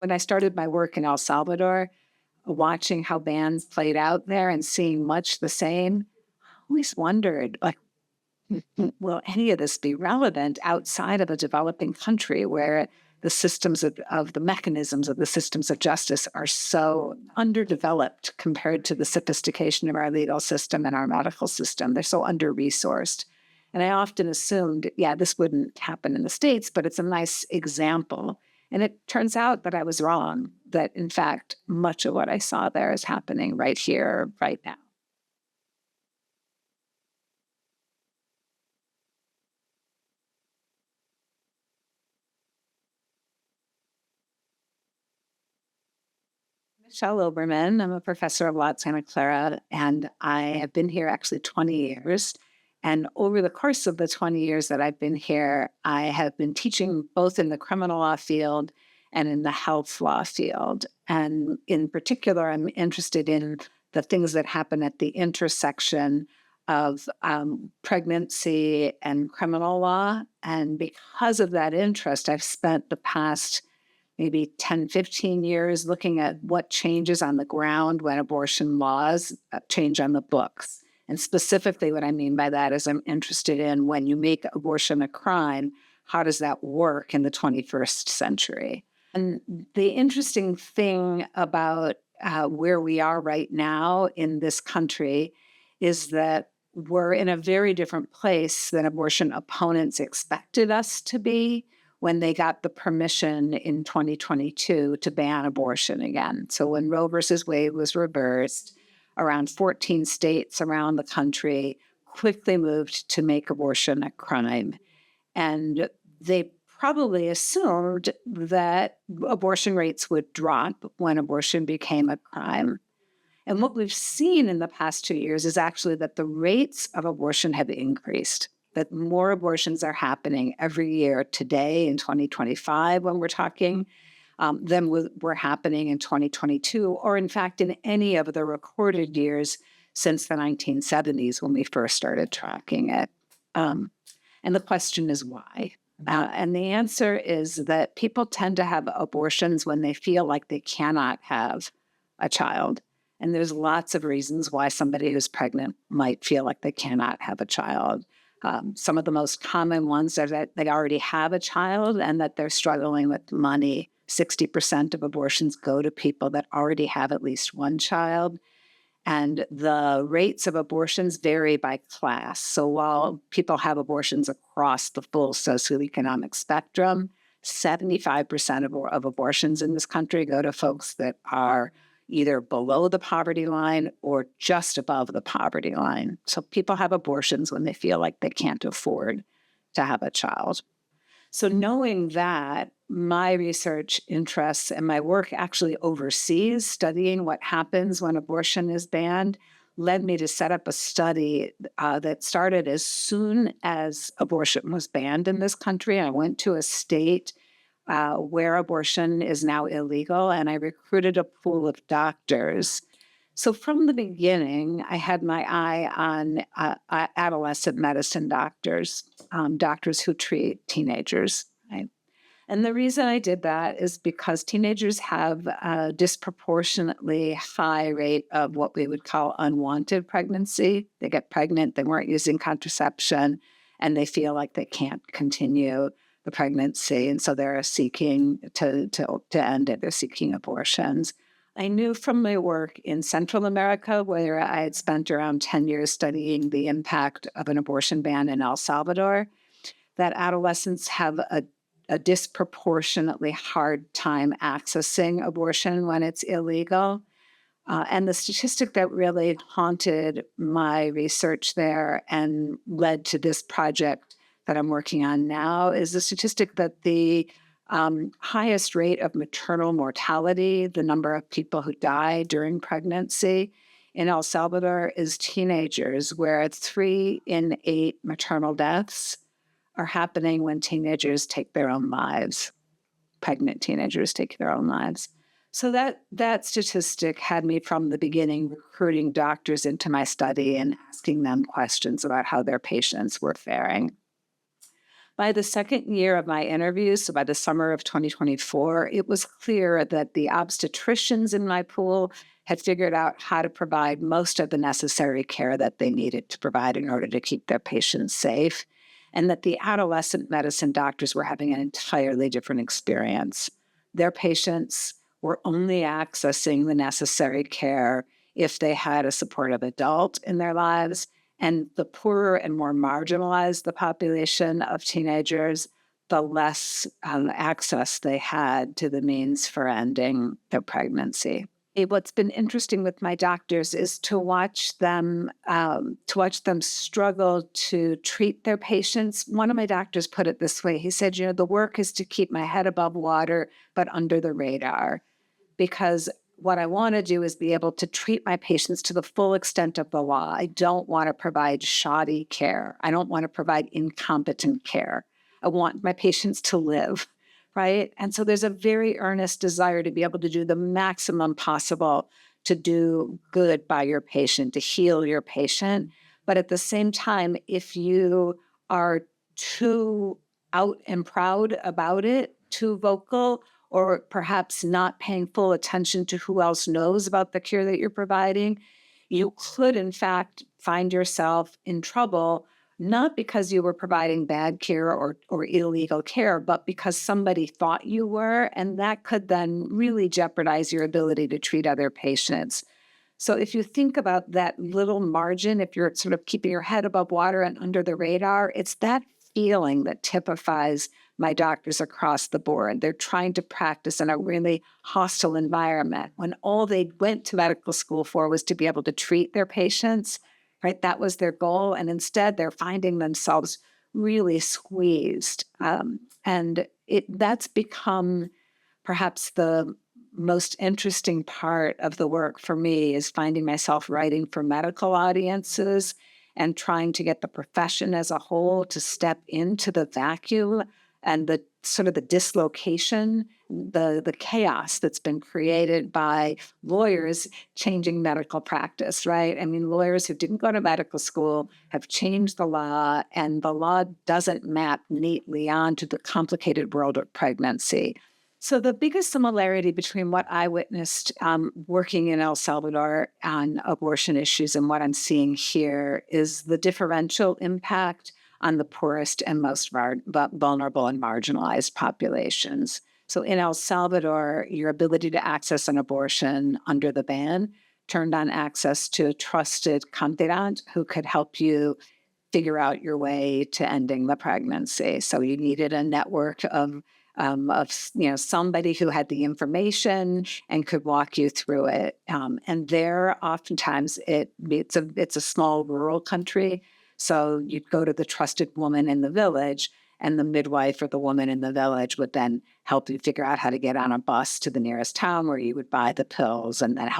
When I started my work in El Salvador, watching how bans played out there and seeing much the same, I always wondered, like, will any of this be relevant outside of a developing country where the systems of the mechanisms of the systems of justice are so underdeveloped compared to the sophistication of our legal system and our medical system? They're so under-resourced. And I often assumed, yeah, this wouldn't happen in the States, but it's a nice example. And it turns out that I was wrong, that in fact, much of what I saw there is happening right here, right now. Michelle Oberman. I'm a professor of law at Santa Clara, and I have been here actually 20 years. And over the course of the 20 years that I've been here, I have been teaching both in the criminal law field and in the health law field. And in particular, I'm interested in the things that happen at the intersection of pregnancy and criminal law. And because of that interest, I've spent the past maybe 10, 15 years looking at what changes on the ground when abortion laws change on the books. And specifically, what I mean by that is I'm interested in when you make abortion a crime, how does that work in the 21st century? And the interesting thing about where we are right now in this country is that we're in a very different place than abortion opponents expected us to be when they got the permission in 2022 to ban abortion again. So when Roe versus Wade was reversed, around 14 states around the country quickly moved to make abortion a crime. And they probably assumed that abortion rates would drop when abortion became a crime. And what we've seen in the past 2 years is actually that the rates of abortion have increased, that more abortions are happening every year today in 2025 when we're talking than were happening in 2022, or in fact, in any of the recorded years since the 1970s when we first started tracking it. And the question is why? And the answer is that people tend to have abortions when they feel like they cannot have a child. And there's lots of reasons why somebody who's pregnant might feel like they cannot have a child. Some of the most common ones are that they already have a child and that they're struggling with money. 60% of abortions go to people that already have at least one child. And the rates of abortions vary by class. So while people have abortions across the full socioeconomic spectrum, 75% of abortions in this country go to folks that are either below the poverty line or just above the poverty line. So people have abortions when they feel like they can't afford to have a child. So knowing that, my research interests and my work actually overseas, studying what happens when abortion is banned, led me to set up a study that started as soon as abortion was banned in this country. I went to a state where abortion is now illegal, and I recruited a pool of doctors. So from the beginning, I had my eye on adolescent medicine doctors, doctors who treat teenagers. Right? And the reason I did that is because teenagers have a disproportionately high rate of what we would call unwanted pregnancy. They get pregnant, they weren't using contraception, and they feel like they can't continue the pregnancy. And so they're seeking to end it. They're seeking abortions. I knew from my work in Central America, where I had spent around 10 years studying the impact of an abortion ban in El Salvador, that adolescents have a disproportionately hard time accessing abortion when it's illegal. And the statistic that really haunted my research there and led to this project that I'm working on now is the statistic that the highest rate of maternal mortality, the number of people who die during pregnancy in El Salvador, is teenagers, where 3 in 8 maternal deaths are happening when teenagers take their own lives. Pregnant teenagers take their own lives. So that statistic had me from the beginning recruiting doctors into my study and asking them questions about how their patients were faring. By the second year of my interviews, so by the summer of 2024, it was clear that the obstetricians in my pool had figured out how to provide most of the necessary care that they needed to provide in order to keep their patients safe, and that the adolescent medicine doctors were having an entirely different experience. Their patients were only accessing the necessary care if they had a supportive adult in their lives. And the poorer and more marginalized the population of teenagers, the less access they had to the means for ending their pregnancy. What's been interesting with my doctors is to watch them struggle to treat their patients. One of my doctors put it this way. He said, the work is to keep my head above water, but under the radar, because what I want to do is be able to treat my patients to the full extent of the law. I don't want to provide shoddy care. I don't want to provide incompetent care. I want my patients to live, right? And so there's a very earnest desire to be able to do the maximum possible to do good by your patient, to heal your patient. But at the same time, if you are too out and proud about it, too vocal, or perhaps not paying full attention to who else knows about the care that you're providing, you could, in fact, find yourself in trouble, not because you were providing bad care or illegal care, but because somebody thought you were, and that could then really jeopardize your ability to treat other patients. So if you think about that little margin, if you're sort of keeping your head above water and under the radar, it's that feeling that typifies my doctors across the board. They're trying to practice in a really hostile environment when all they went to medical school for was to be able to treat their patients, right? That was their goal. And instead, they're finding themselves really squeezed. And that's become perhaps the most interesting part of the work for me, is finding myself writing for medical audiences and trying to get the profession as a whole to step into the vacuum and the sort of the dislocation, the chaos that's been created by lawyers changing medical practice, right? I mean, lawyers who didn't go to medical school have changed the law, and the law doesn't map neatly onto the complicated world of pregnancy. So the biggest similarity between what I witnessed working in El Salvador on abortion issues and what I'm seeing here is the differential impact on the poorest and most vulnerable and marginalized populations. So in El Salvador, your ability to access an abortion under the ban turned on access to a trusted confidant who could help you figure out your way to ending the pregnancy. So you needed a network of somebody who had the information and could walk you through it. And there, oftentimes, it's a small rural country. So you'd go to the trusted woman in the village, and the midwife or the woman in the village would then help you figure out how to get on a bus to the nearest town where you would buy the pills, and then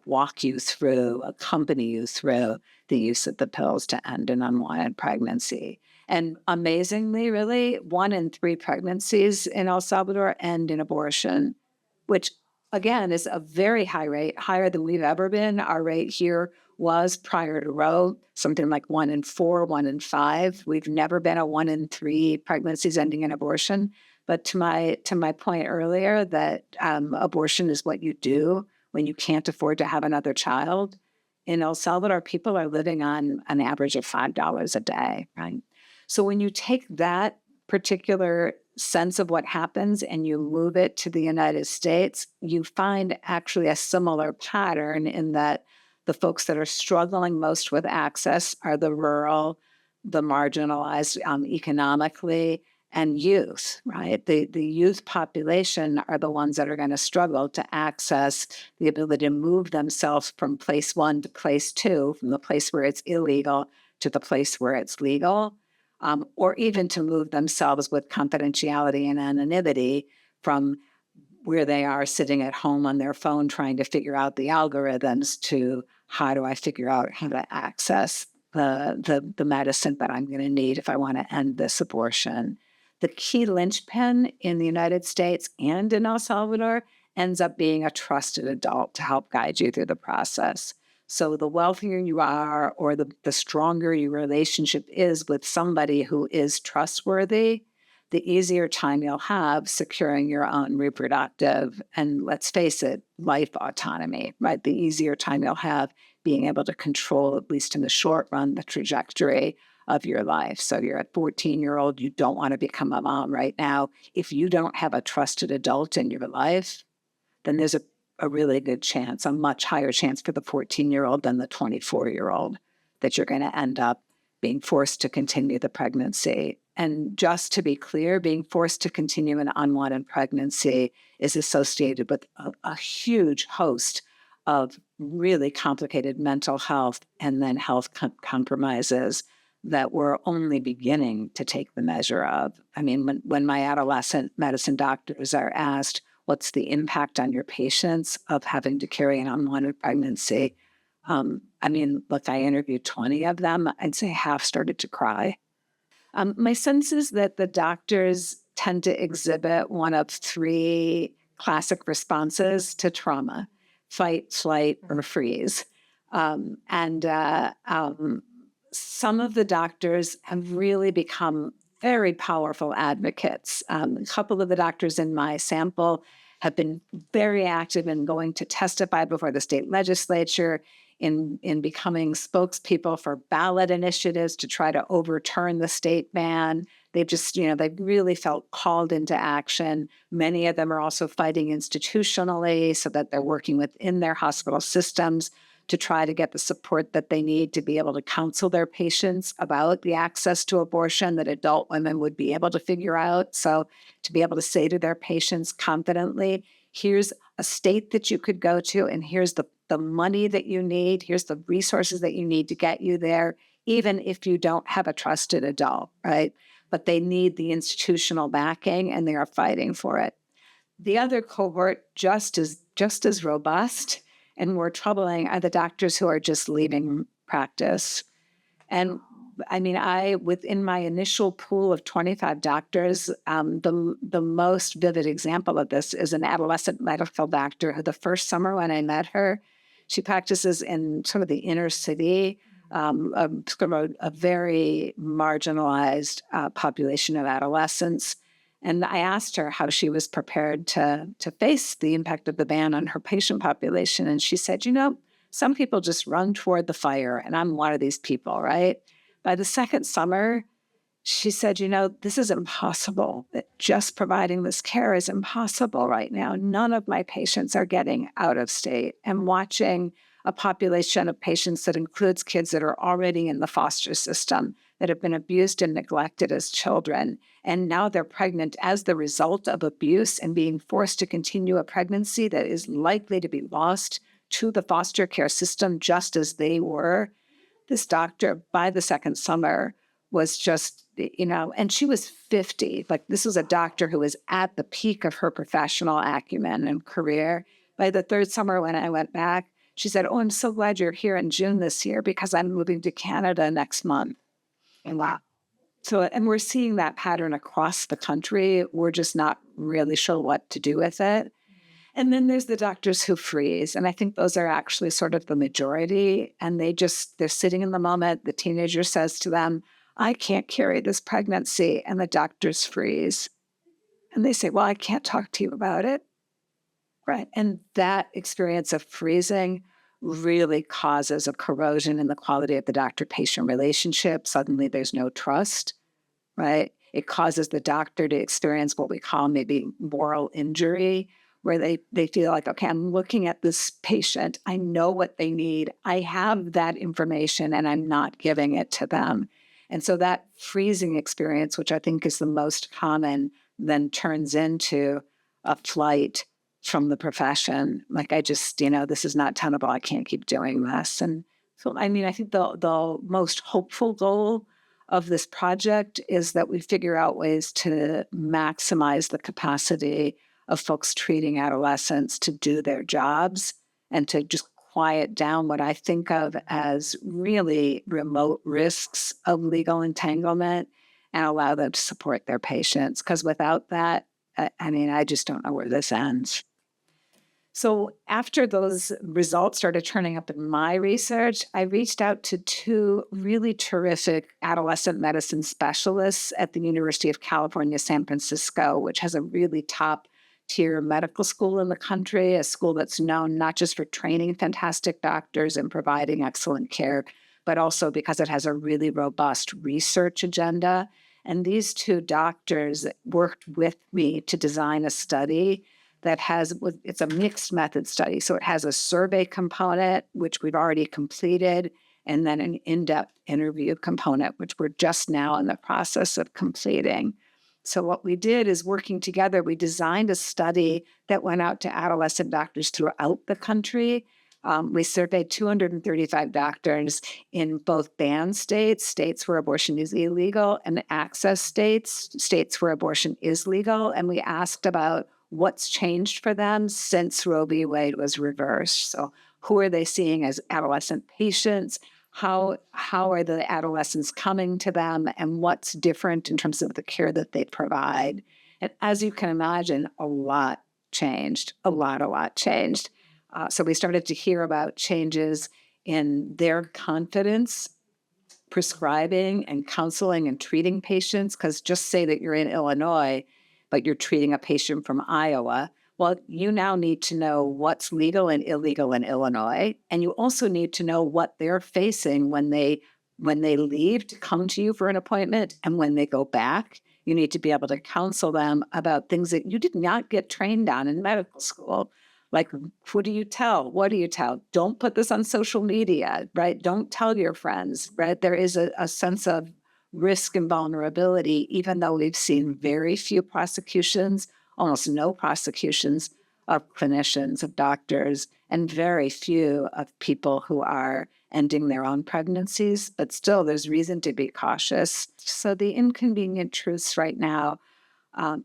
walk you through, accompany you through the use of the pills to end an unwanted pregnancy. And amazingly, really, 1 in 3 pregnancies in El Salvador end in abortion, which, again, is a very high rate, higher than we've ever been. Our rate here was, prior to Roe, something like 1 in 4, 1 in 5. We've never been a 1 in 3 pregnancies ending in abortion. But to my point earlier that abortion is what you do when you can't afford to have another child, in El Salvador, people are living on an average of $5 a day, right? So when you take that particular sense of what happens and you move it to the United States, you find actually a similar pattern in that the folks that are struggling most with access are the rural, the marginalized economically, and youth, right? The youth population are the ones that are going to struggle to access the ability to move themselves from place 1 to place 2, from the place where it's illegal to the place where it's legal. Or even to move themselves with confidentiality and anonymity from where they are sitting at home on their phone trying to figure out the algorithms to how do I figure out how to access the medicine that I'm going to need if I want to end this abortion. The key linchpin in the United States and in El Salvador ends up being a trusted adult to help guide you through the process. So the wealthier you are, or the stronger your relationship is with somebody who is trustworthy, the easier time you'll have securing your own reproductive and, let's face it, life autonomy, right? The easier time you'll have being able to control, at least in the short run, the trajectory of your life. So you're a 14-year-old, you don't want to become a mom right now. If you don't have a trusted adult in your life, then there's a really good chance, a much higher chance for the 14-year-old than the 24-year-old, that you're going to end up being forced to continue the pregnancy. And just to be clear, being forced to continue an unwanted pregnancy is associated with a huge host of really complicated mental health and then health compromises that we're only beginning to take the measure of. I mean, when my adolescent medicine doctors are asked, what's the impact on your patients of having to carry an unwanted pregnancy? I mean, look, I interviewed 20 of them. I'd say half started to cry. My sense is that the doctors tend to exhibit one of three classic responses to trauma: fight, flight, or freeze. And some of the doctors have really become very powerful advocates. A couple of the doctors in my sample have been very active in going to testify before the state legislature, in becoming spokespeople for ballot initiatives to try to overturn the state ban. They've just, they've really felt called into action. Many of them are also fighting institutionally so that they're working within their hospital systems to try to get the support that they need to be able to counsel their patients about the access to abortion that adult women would be able to figure out. So to be able to say to their patients confidently, here's a state that you could go to, and here's the money that you need, here's the resources that you need to get you there, even if you don't have a trusted adult, right? But they need the institutional backing, and they are fighting for it. The other cohort, just as robust and more troubling, are the doctors who are just leaving practice. And I mean, within my initial pool of 25 doctors, the most vivid example of this is an adolescent medical doctor who, the first summer when I met her, she practices in sort of the inner city, a very marginalized population of adolescents. And I asked her how she was prepared to face the impact of the ban on her patient population. And she said, some people just run toward the fire, and I'm one of these people, right? By the second summer, she said, this is impossible. That just providing this care is impossible right now. None of my patients are getting out of state. And watching a population of patients that includes kids that are already in the foster system, that have been abused and neglected as children, and now they're pregnant as the result of abuse and being forced to continue a pregnancy that is likely to be lost to the foster care system, just as they were. This doctor, by the second summer, was just, and she was 50. Like, this was a doctor who was at the peak of her professional acumen and career. By the third summer, when I went back, she said, "Oh, I'm so glad you're here in June this year because I'm moving to Canada next month." And wow. So, and we're seeing that pattern across the country. We're just not really sure what to do with it. And then there's the doctors who freeze. And I think those are actually sort of the majority. And they're sitting in the moment. The teenager says to them, "I can't carry this pregnancy." And the doctors freeze. And they say, "Well, I can't talk to you about it." Right. And that experience of freezing really causes a corrosion in the quality of the doctor-patient relationship. Suddenly there's no trust, right? It causes the doctor to experience what we call maybe moral injury, where they feel like, okay, I'm looking at this patient. I know what they need. I have that information, and I'm not giving it to them. And so that freezing experience, which I think is the most common, then turns into a flight from the profession. Like, I just, this is not tenable. I can't keep doing this. And so, I mean, I think the most hopeful goal of this project is that we figure out ways to maximize the capacity of folks treating adolescents to do their jobs and to just quiet down what I think of as really remote risks of legal entanglement and allow them to support their patients. Because without that, I mean, I just don't know where this ends. So after those results started turning up in my research, I reached out to two really terrific adolescent medicine specialists at the University of California, San Francisco, which has a really top tier medical school in the country, a school that's known not just for training fantastic doctors and providing excellent care, but also because it has a really robust research agenda. And these two doctors worked with me to design a study that it's a mixed method study. So it has a survey component, which we've already completed, and then an in-depth interview component, which we're just now in the process of completing. So what we did is working together, we designed a study that went out to adolescent doctors throughout the country. We surveyed 235 doctors in both banned states, states where abortion is illegal, and access states, states where abortion is legal. And we asked about what's changed for them since Roe v. Wade was reversed. So who are they seeing as adolescent patients? How are the adolescents coming to them? And what's different in terms of the care that they provide? And as you can imagine, a lot changed, a lot changed. So we started to hear about changes in their confidence prescribing and counseling and treating patients, because just say that you're in Illinois, but you're treating a patient from Iowa. Well, you now need to know what's legal and illegal in Illinois, and you also need to know what they're facing when they leave to come to you for an appointment and when they go back. You need to be able to counsel them about things that you did not get trained on in medical school. Like, who do you tell? What do you tell? Don't put this on social media, right? Don't tell your friends, right? There is a sense of risk and vulnerability, even though we've seen very few prosecutions, almost no prosecutions of clinicians, of doctors, and very few of people who are ending their own pregnancies. But still, there's reason to be cautious. So the inconvenient truths right now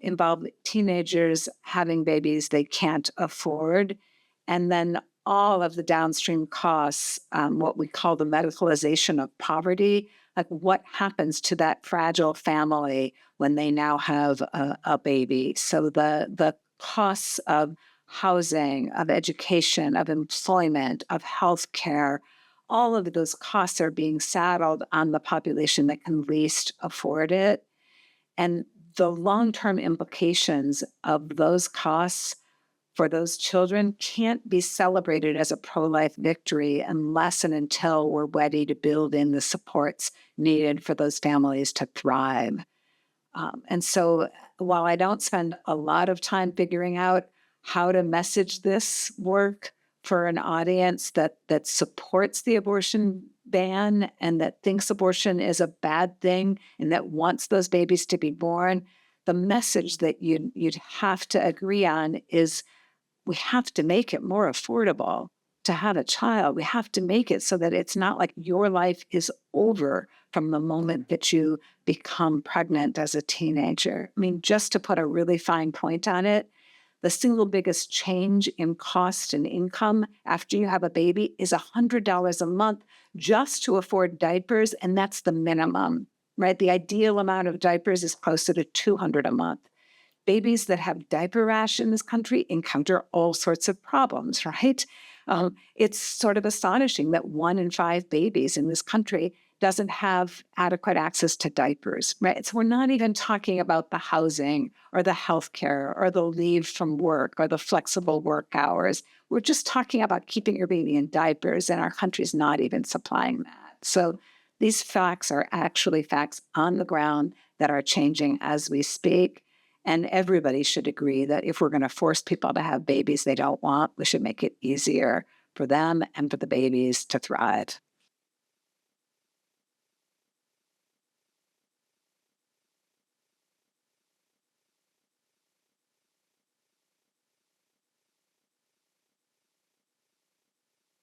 involve teenagers having babies they can't afford, and then all of the downstream costs, what we call the medicalization of poverty, like what happens to that fragile family when they now have a baby. So the costs of housing, of education, of employment, of healthcare, all of those costs are being saddled on the population that can least afford it. And the long-term implications of those costs for those children can't be celebrated as a pro-life victory unless and until we're ready to build in the supports needed for those families to thrive. And so while I don't spend a lot of time figuring out how to message this work for an audience that supports the abortion ban and that thinks abortion is a bad thing and that wants those babies to be born, the message that you'd have to agree on is we have to make it more affordable to have a child. We have to make it so that it's not like your life is over from the moment that you become pregnant as a teenager. I mean, just to put a really fine point on it, the single biggest change in cost and income after you have a baby is $100 a month just to afford diapers, and that's the minimum, right? The ideal amount of diapers is closer to $200 a month. Babies that have diaper rash in this country encounter all sorts of problems, right? It's sort of astonishing that 1 in 5 babies in this country doesn't have adequate access to diapers, right? So we're not even talking about the housing or the healthcare or the leave from work or the flexible work hours. We're just talking about keeping your baby in diapers, and our country's not even supplying that. So these facts are actually facts on the ground that are changing as we speak. And everybody should agree that if we're going to force people to have babies they don't want, we should make it easier for them and for the babies to thrive.